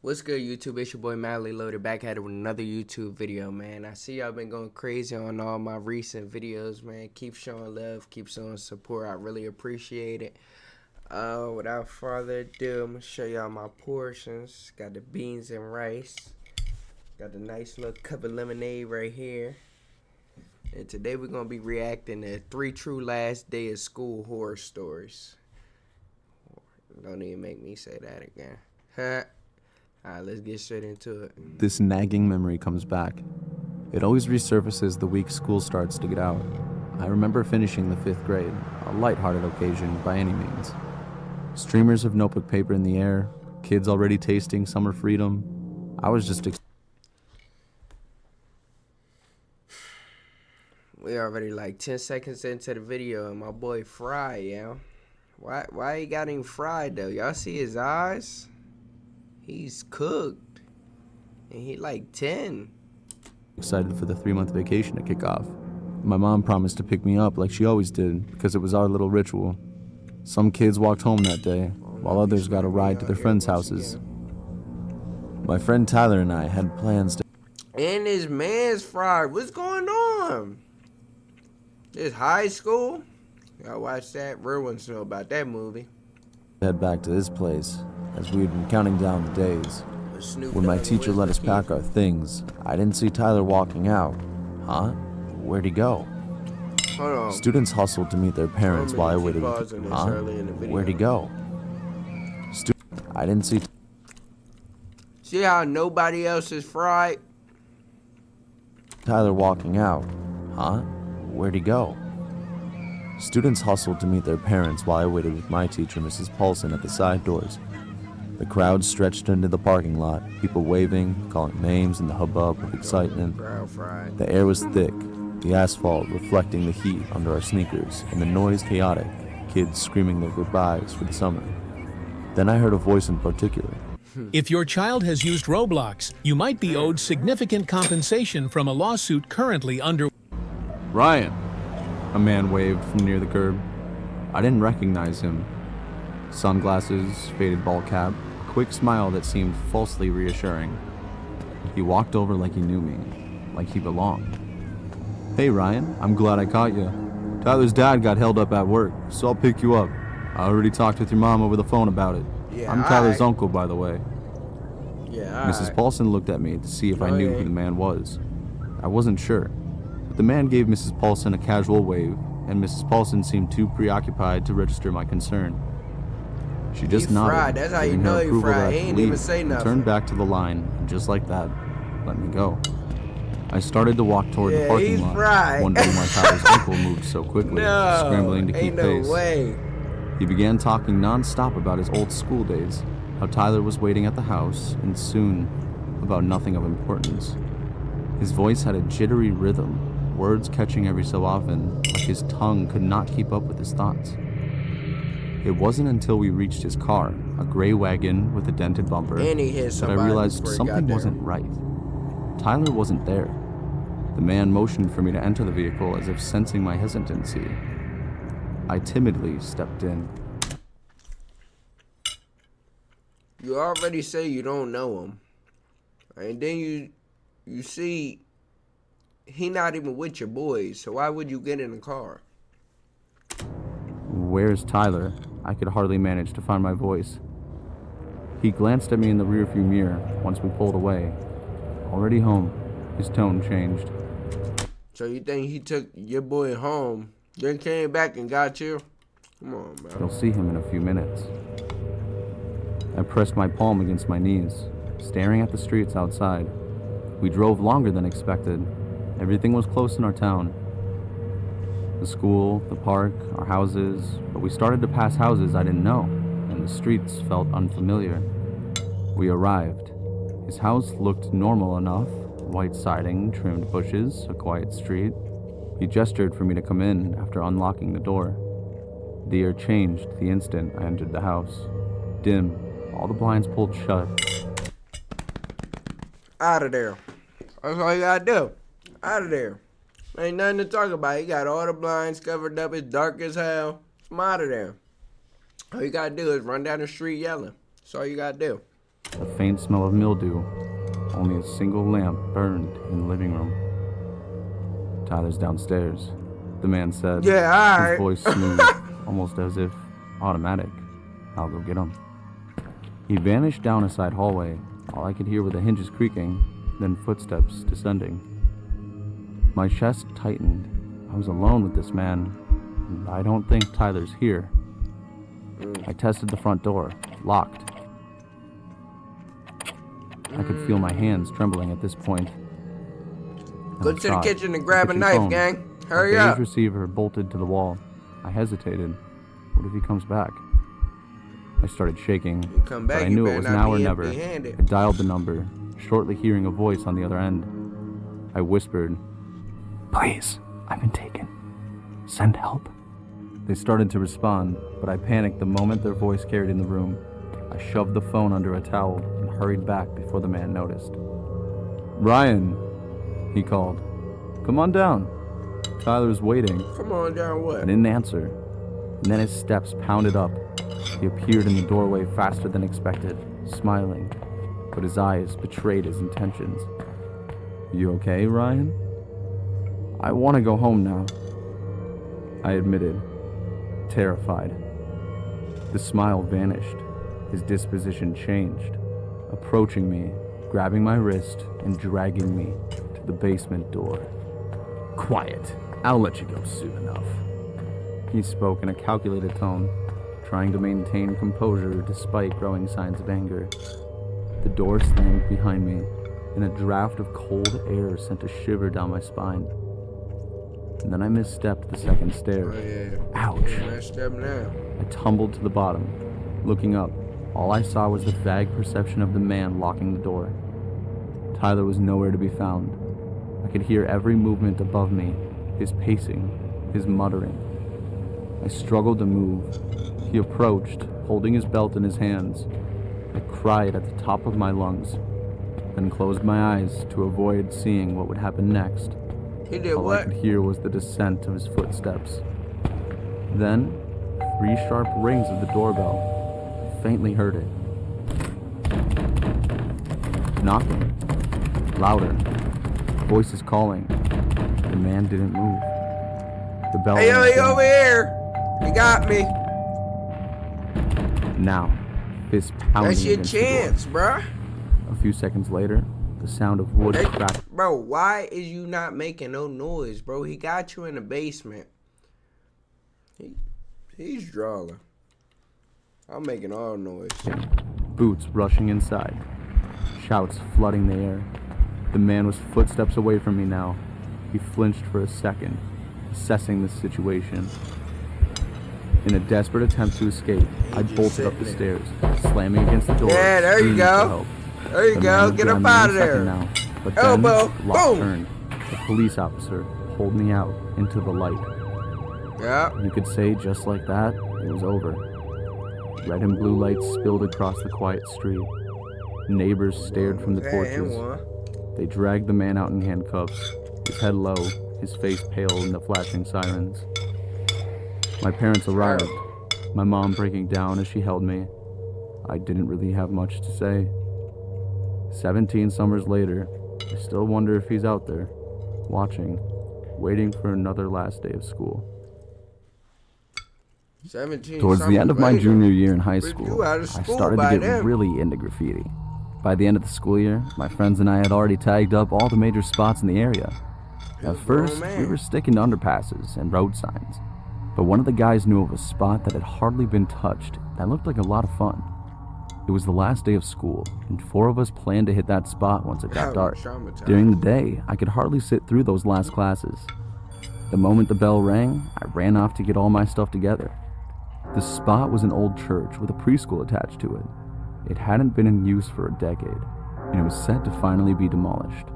What's good, YouTube? It's your boy Madly Loaded back at it with another YouTube video, man. I see y'all been going crazy on all my recent videos, man. Keep showing love, keep showing support. I really appreciate it. Without further ado, I'm gonna show y'all my portions. Got the beans and rice. Got the nice little cup of lemonade right here. And today we're gonna be reacting to 3 true last day of school horror stories. Don't even make me say that again. Alright, let's get straight into it. This nagging memory comes back. It always resurfaces the week school starts to get out. I remember finishing the 5th grade, a lighthearted occasion by any means. Streamers of notebook paper in the air, kids already tasting summer freedom. I was just We already like 10 seconds into the video and my boy fried, yeah. Why he got him fried though? Y'all see his eyes? He's cooked. And he like 10. excited for the 3-month vacation to kick off. My mom promised to pick me up like she always did because it was our little ritual. Some kids walked home that day, while others got a ride to their friends' houses. My friend Tyler and I had plans to... And his man's fried. What's going on? This high school? Y'all watch that? Real ones know about that movie. head back to his place, as we had been counting down the days. When my teacher let us pack our things, I didn't see Tyler walking out. Huh? Where'd he go? Hold on. Students hustled to meet their parents while I waited. Huh? Where'd he go? I didn't see... See how nobody else is fried? Tyler walking out. Huh? Where'd he go? Students hustled to meet their parents while I waited with my teacher, Mrs. Paulson, at the side doors. The crowd stretched into the parking lot, people waving, calling names in the hubbub of excitement. The air was thick, the asphalt reflecting the heat under our sneakers, and the noise chaotic, kids screaming their goodbyes for the summer. Then I heard a voice in particular. If your child has used Roblox, you might be owed significant compensation from a lawsuit currently under... Ryan! A man waved from near the curb. I didn't recognize him. Sunglasses, faded ball cap, a quick smile that seemed falsely reassuring. He walked over like he knew me, like he belonged. Hey Ryan, I'm glad I caught you. Tyler's dad got held up at work, so I'll pick you up. I already talked with your mom over the phone about it. Yeah, I'm Tyler's uncle, by the way. Yeah, Mrs. Paulson looked at me to see if I knew who the man was. I wasn't sure, but the man gave Mrs. Paulson a casual wave, and Mrs. Paulson seemed too preoccupied to register my concern. She just nodded, fried. That's how you giving know her he approval fried. that He I could ain't leave, even say and nothing. turned back to the line, and just like that, let me go. I started to walk toward the parking lot, fried. wondering why Tyler's uncle moved so quickly, scrambling to keep ain't pace. No way. He began talking non-stop about his old school days, how Tyler was waiting at the house, and soon, about nothing of importance. His voice had a jittery rhythm, words catching every so often, like his tongue could not keep up with his thoughts. It wasn't until we reached his car, a gray wagon with a dented bumper, And he hit that I somebody realized before he something got there. wasn't right. Tyler wasn't there. The man motioned for me to enter the vehicle as if sensing my hesitancy. I timidly stepped in. You already say you don't know him. And then you see he not even with your boys, so why would you get in the car? Where's Tyler? I could hardly manage to find my voice. He glanced at me in the rearview mirror once we pulled away. Already home, his tone changed. So you think he took your boy home, then came back and got you? Come on, man. You'll see him in a few minutes. I pressed my palm against my knees, staring at the streets outside. We drove longer than expected. Everything was close in our town. The school, the park, our houses, but we started to pass houses I didn't know, and the streets felt unfamiliar. We arrived. His house looked normal enough, white siding, trimmed bushes, a quiet street. He gestured for me to come in after unlocking the door. The air changed the instant I entered the house. Dim, all the blinds pulled shut. Out of there. That's all you gotta do. Out of there. Ain't nothing to talk about. He got all the blinds covered up. It's dark as hell. Come out of there. All you gotta do is run down the street yelling. That's all you gotta do. A faint smell of mildew. Only a single lamp burned in the living room. Tyler's downstairs, the man said, Yeah, alright. his voice smooth, almost as if automatic. I'll go get him. He vanished down a side hallway. All I could hear were the hinges creaking, then footsteps descending. My chest tightened. I was alone with this man, and I don't think Tyler's here. I tested the front door, locked. I could feel my hands trembling at this point. Go to the kitchen and grab a knife, gang. Hurry the up. beige receiver bolted to the wall. I hesitated. What if he comes back? I started shaking, You come back, but I you knew better it was not now or be never. empty-handed. I dialed the number, shortly hearing a voice on the other end. I whispered, "Please, I've been taken. Send help." They started to respond, but I panicked the moment their voice carried in the room. I shoved the phone under a towel and hurried back before the man noticed. "Ryan," he called. "Come on down. Tyler's waiting." Come on down, I what? didn't answer. And then his steps pounded up. He appeared in the doorway faster than expected, smiling, but his eyes betrayed his intentions. "You okay, Ryan?" "I want to go home now," I admitted, terrified. The smile vanished. His disposition changed, approaching me, grabbing my wrist, and dragging me to the basement door. "Quiet. I'll let you go soon enough." He spoke in a calculated tone, trying to maintain composure despite growing signs of anger. The door slammed behind me, and a draft of cold air sent a shiver down my spine. And then I misstepped the second stair. Oh, yeah. Ouch. Yeah, let's step now. I tumbled to the bottom. Looking up, all I saw was the vague perception of the man locking the door. Tyler was nowhere to be found. I could hear every movement above me, his pacing, his muttering. I struggled to move. He approached, holding his belt in his hands. I cried at the top of my lungs, then closed my eyes to avoid seeing what would happen next. He did All I what? could hear was the descent of his footsteps. Then, 3 sharp rings of the doorbell. I faintly heard it. Knocking. Louder. Voices calling. The man didn't move. The bell Hey, yo, rang he again. over here. He got me. Now, fist pounding That's your against the door. chance, bruh. A few seconds later, the sound of wood Hey, cracked. bro, why is you not making no noise, bro? He got you in the basement. He's drawing. I'm making all noise. Boots rushing inside. Shouts flooding the air. The man was footsteps away from me now. He flinched for a second, assessing the situation. In a desperate attempt to escape, I bolted up the stairs, slamming against the door. Yeah, there you screaming for go. help. There you The go. man would Get grab up me out any of second there. now, but then Elbow. the lock Boom. turned. A police officer pulled me out into the light. Yeah. You could say just like that, it was over. Red and blue lights spilled across the quiet street. Neighbors stared from the porches. They dragged the man out in handcuffs, his head low, his face pale in the flashing sirens. My parents arrived, my mom breaking down as she held me. I didn't really have much to say. 17 summers later, I still wonder if he's out there, watching, waiting for another last day of school. 17 Towards the end of my later. junior year in high But school, you out of I school started by to get then. really into graffiti. By the end of the school year, my friends and I had already tagged up all the major spots in the area. At first, we were sticking to underpasses and road signs, but one of the guys knew of a spot that had hardly been touched that looked like a lot of fun. It was the last day of school, and 4 of us planned to hit that spot once it got I'm dark. traumatized. During the day, I could hardly sit through those last classes. The moment the bell rang, I ran off to get all my stuff together. The spot was an old church with a preschool attached to it. It hadn't been in use for a decade, and it was set to finally be demolished.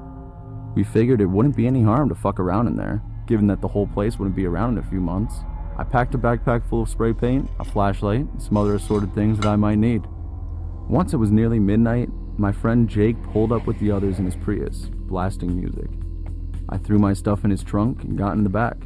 We figured it wouldn't be any harm to fuck around in there, given that the whole place wouldn't be around in a few months. I packed a backpack full of spray paint, a flashlight, and some other assorted things that I might need. Once it was nearly midnight, my friend Jake pulled up with the others in his Prius, blasting music. I threw my stuff in his trunk and got in the back.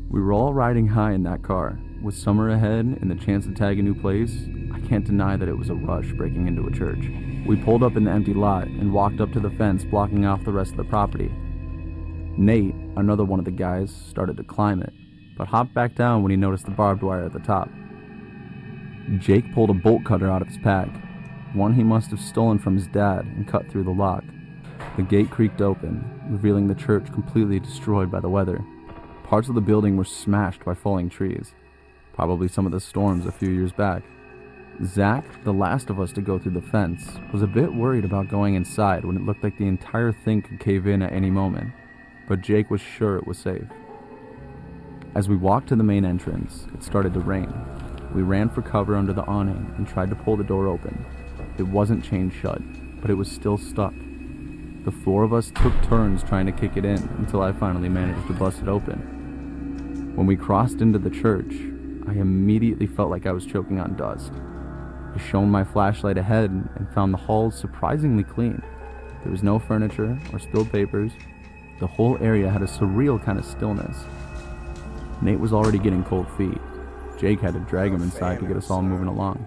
We were all riding high in that car. With summer ahead and the chance to tag a new place, I can't deny that it was a rush breaking into a church. We pulled up in the empty lot and walked up to the fence blocking off the rest of the property. Nate, another one of the guys, started to climb it, but hopped back down when he noticed the barbed wire at the top. Jake pulled a bolt cutter out of his pack, one he must have stolen from his dad, and cut through the lock. The gate creaked open, revealing the church completely destroyed by the weather. Parts of the building were smashed by falling trees, probably some of the storms a few years back. Zach, the last of us to go through the fence, was a bit worried about going inside when it looked like the entire thing could cave in at any moment, but Jake was sure it was safe. As we walked to the main entrance, it started to rain. We ran for cover under the awning and tried to pull the door open. It wasn't chained shut, but it was still stuck. The four of us took turns trying to kick it in until I finally managed to bust it open. When we crossed into the church, I immediately felt like I was choking on dust. I shone my flashlight ahead and found the halls surprisingly clean. There was no furniture or spilled papers. The whole area had a surreal kind of stillness. Nate was already getting cold feet. Jake had to drag him inside to get us all moving along.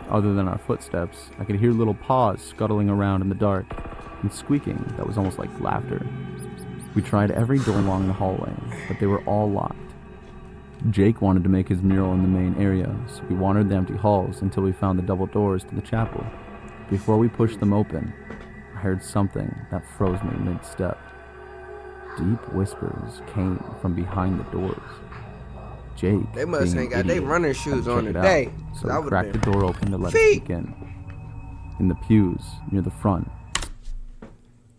Other than our footsteps, I could hear little paws scuttling around in the dark and squeaking that was almost like laughter. We tried every door along the hallway, but they were all locked. Jake wanted to make his mural in the main area, so we wandered the empty halls until we found the double doors to the chapel. Before we pushed them open, I heard something that froze me mid-step. Deep whispers came from behind the doors. Jake, They must ain't got their running shoes on today. So I cracked the door open to let us peek in. In the pews near the front.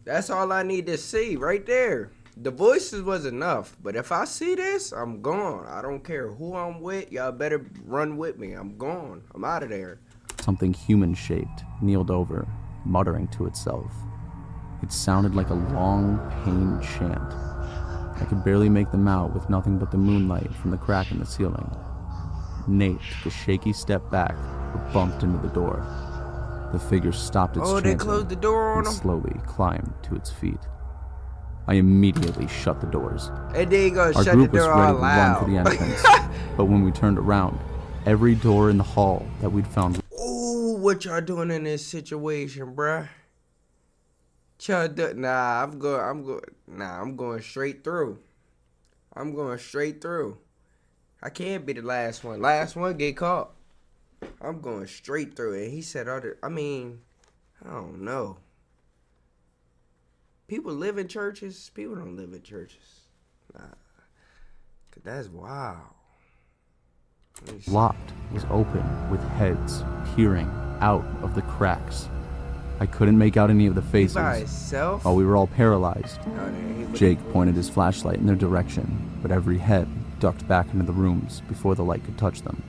That's all I need to see right there. The voices was enough, but if I see this, I'm gone. I don't care who I'm with. Y'all better run with me. I'm gone. I'm out of there. Something human-shaped kneeled over, muttering to itself. It sounded like a long, pained chant. I could barely make them out with nothing but the moonlight from the crack in the ceiling. Nate took a shaky step back, but bumped into the door. The figure stopped its chanting they closed the door on and him? slowly climbed to its feet. I immediately shut the doors. And then you gonna Our shut group the was door ready all to run loud. for the entrance, but when we turned around, every door in the hall that we'd found. Ooh, what y'all doing in this situation, bruh? Y'all do, I'm going straight through. I'm going straight through. I can't be the last one. Last one get caught. I'm going straight through. And he said I don't know. People live in churches. People don't live in churches. Nah. 'Cause that's wild. Locked was open with heads peering out of the cracks. I couldn't make out any of the faces. By himself? While we were all paralyzed. Oh, Jake pointed his flashlight in their direction, but every head ducked back into the rooms before the light could touch them.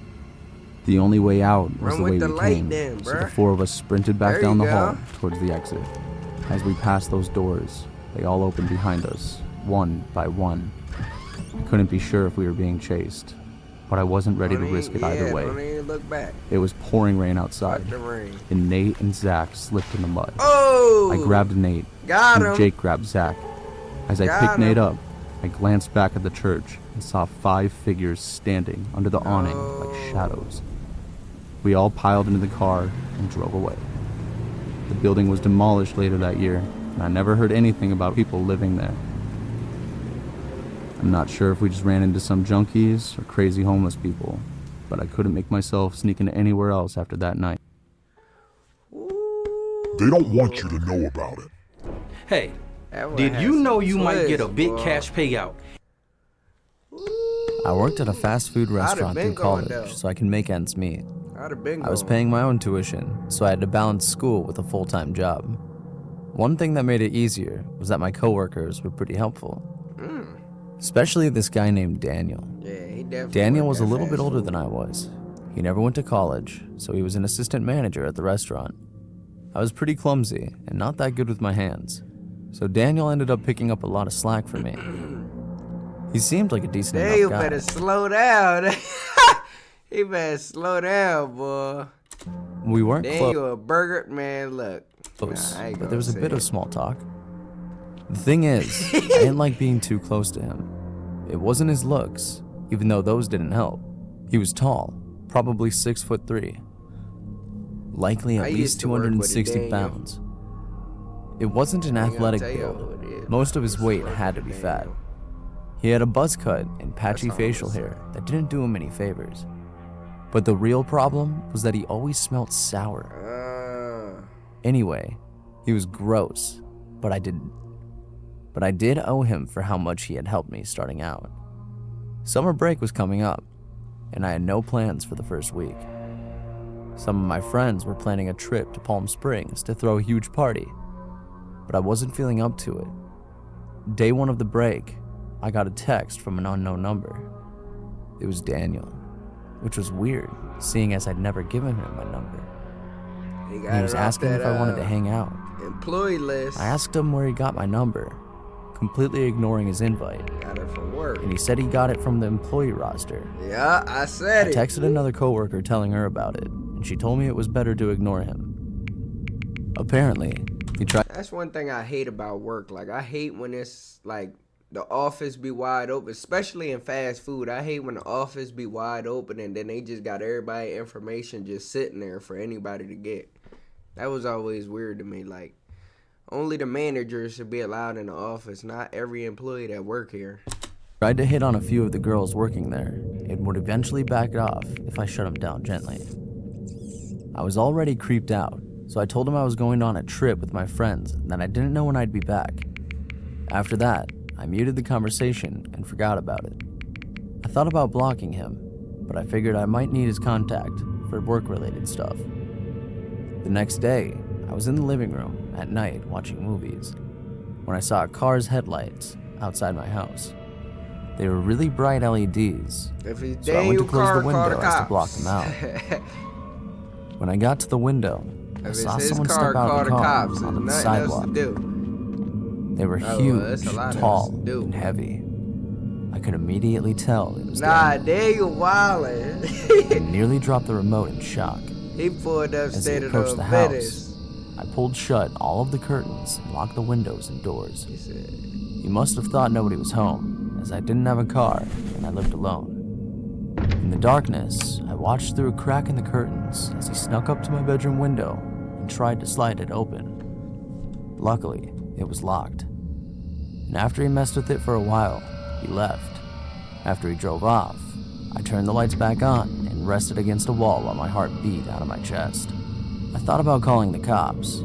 The only way out was Run the with way the we light came, then, so the bruh. four of us sprinted back There down you the hall go. towards the exit. As we passed those doors, they all opened behind us, one by one. I couldn't be sure if we were being chased, but I wasn't ready to risk it either way. Don't even look back. It was pouring rain outside, Watch the rain. and Nate and Zach slipped in the mud. Oh! I grabbed Nate, Got and him. Jake grabbed Zach. As I Got picked Nate him. up, I glanced back at the church and saw 5 figures standing under the awning like shadows. We all piled into the car and drove away. The building was demolished later that year, and I never heard anything about people living there. I'm not sure if we just ran into some junkies or crazy homeless people, but I couldn't make myself sneak into anywhere else after that night. They don't want you to know about it. Hey, That one did had you know some you might get a twist, big boy. cash payout? I worked at a fast food restaurant been through going college, though. so I can make ends meet. I'd have been I was going. paying my own tuition, so I had to balance school with a full-time job. One thing that made it easier was that my coworkers were pretty helpful. Especially this guy named Daniel. Yeah, he definitely. Daniel worked was a that little bit fast older food. than I was. He never went to college, so he was an assistant manager at the restaurant. I was pretty clumsy and not that good with my hands, so Daniel ended up picking up a lot of slack for me. He seemed like a decent Hey, you enough guy. better slow down. He better slow down, boy. We weren't Then close. you a burger man. Look, close, Nah, I ain't but there was a gonna bit say of it. small talk. The thing is, I didn't like being too close to him. It wasn't his looks, even though those didn't help. He was tall, probably 6'3". likely at I least used to work with a 260 Daniel. pounds. It wasn't an I ain't gonna athletic tell you build. who it is, Most but of I his used to weight work had to with be a fat. Daniel. He had a buzz cut and patchy That's all I'm facial gonna hair say. that didn't do him any favors. But the real problem was that he always smelled sour. Anyway, he was gross, but I did owe him for how much he had helped me starting out. Summer break was coming up, and I had no plans for the first week. Some of my friends were planning a trip to Palm Springs to throw a huge party, but I wasn't feeling up to it. Day one of the break, I got a text from an unknown number. It was Daniel, which was weird, seeing as I'd never given him my number. He was asking if I wanted to hang out. Employee list. I asked him where he got my number, completely ignoring his invite, Got it from work. and he said he got it from the employee roster. Yeah, I said I it. texted another coworker telling her about it, and she told me it was better to ignore him. Apparently, he tried. That's one thing I hate about work. Like, I hate when it's like the office be wide open, especially in fast food. I hate when the office be wide open and then they just got everybody information just sitting there for anybody to get. That was always weird to me. Like, only the managers should be allowed in the office, not every employee that work here. Tried to hit on a few of the girls working there and would eventually back it off if I shut him down gently. I was already creeped out, so I told him I was going on a trip with my friends and that I didn't know when I'd be back. After that, I muted the conversation and forgot about it. I thought about blocking him, but I figured I might need his contact for work-related stuff. The next day, I was in the living room at night watching movies when I saw a car's headlights outside my house. They were really bright LEDs, If it's so I went to Daniel close Carr, the call window the as to cops. block them out. When I got to the window, I If saw it's his someone car, step out call of the the car cops. There's onto the nothing else sidewalk. to do. They were Oh, well, huge, that's a lot else tall, to do. and heavy. I could immediately tell it was Nah, Daniel, Daniel wildin'. and nearly dropped the remote in shock. He pulled up As he state of approached the the house, business. I pulled shut all of the curtains and locked the windows and doors. He said, He must have thought nobody was home, as I didn't have a car and I lived alone. In the darkness, I watched through a crack in the curtains as he snuck up to my bedroom window and tried to slide it open. Luckily, it was locked. And after he messed with it for a while, he left. After he drove off, I turned the lights back on and rested against a wall while my heart beat out of my chest. I thought about calling the cops,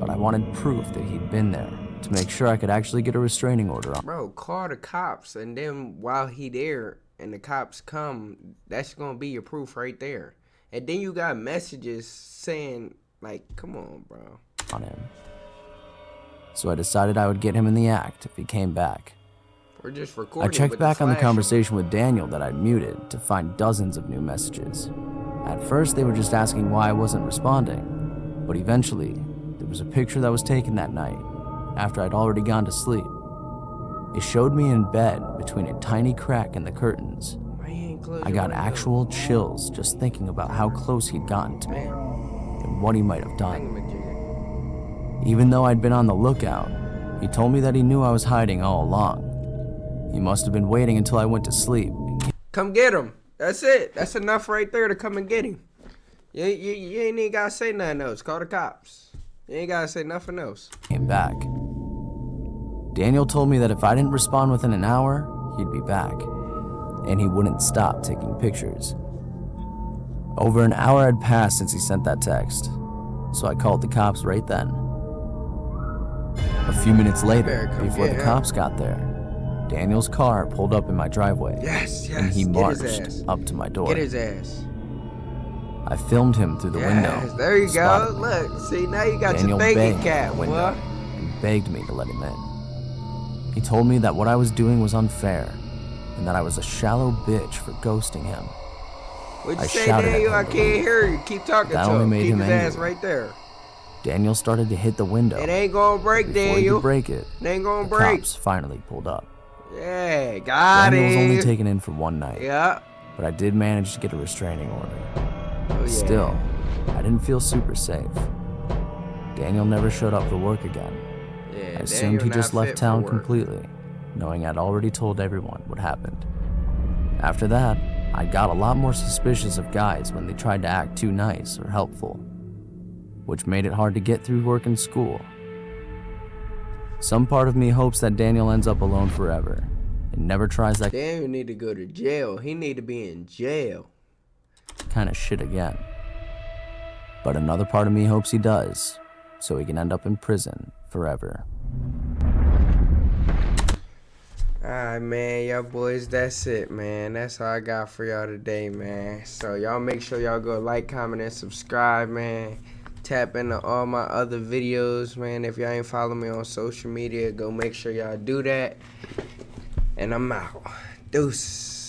but I wanted proof that he'd been there to make sure I could actually get a restraining order on. bro, call the cops, and then while he there and the cops come, that's gonna be your proof right there. And then you got messages saying, like, come on, bro. on him. So I decided I would get him in the act if he came back. We're just I recording. checked with back on the flash. conversation with Daniel that I'd muted to find dozens of new messages. At first, they were just asking why I wasn't responding, but eventually, there was a picture that was taken that night after I'd already gone to sleep. It showed me in bed between a tiny crack in the curtains. Why you ain't close I your got window? actual chills just thinking about how close he'd gotten to me and what he might have done. Thingamajig. Even though I'd been on the lookout, he told me that he knew I was hiding all along. He must have been waiting until I went to sleep and Come get him. That's it. That's enough right there to come and get him. You ain't even gotta say nothing else. Call the cops. You ain't gotta say nothing else. came back. Daniel told me that if I didn't respond within an hour, he'd be back, and he wouldn't stop taking pictures. Over an hour had passed since he sent that text, so I called the cops right then. A few minutes later, better come before get the him. cops got there, Daniel's car pulled up in my driveway, Yes, yes. and he Get his marched ass. up to my door. Get his ass. I filmed him through the Yes, window. there you go. spotted me. Look, see, now you got Daniel your thinking banged cap, the window boy. and begged me to let him in. He told me that what I was doing was unfair and that I was a shallow bitch for ghosting him. What'd you I say, shouted at Daniel? him, I can't hear you. Keep talking That to only him. made Keep him his angry. ass right there. Daniel started to hit the window. It ain't gonna break, Before he Daniel. could break it, It ain't gonna the break. cops finally pulled up. Yeah, got Daniel was only it. taken in for one night, Yeah. but I did manage to get a restraining order. Oh, yeah. Still, I didn't feel super safe. Daniel never showed up for work again. Yeah, I assumed Daniel he not just left fit for town work. completely, knowing I'd already told everyone what happened. After that, I got a lot more suspicious of guys when they tried to act too nice or helpful. which made it hard to get through work and school. Some part of me hopes that Daniel ends up alone forever and never tries that Daniel need to go to jail. He need to be in jail. kind of shit again. But another part of me hopes he does, so he can end up in prison forever. Alright, man, y'all boys, that's it, man. That's all I got for y'all today, man. So y'all make sure y'all go like, comment, and subscribe, man. Tap into all my other videos, man. If y'all ain't follow me on social media, go make sure y'all do that. And I'm out. Deuces.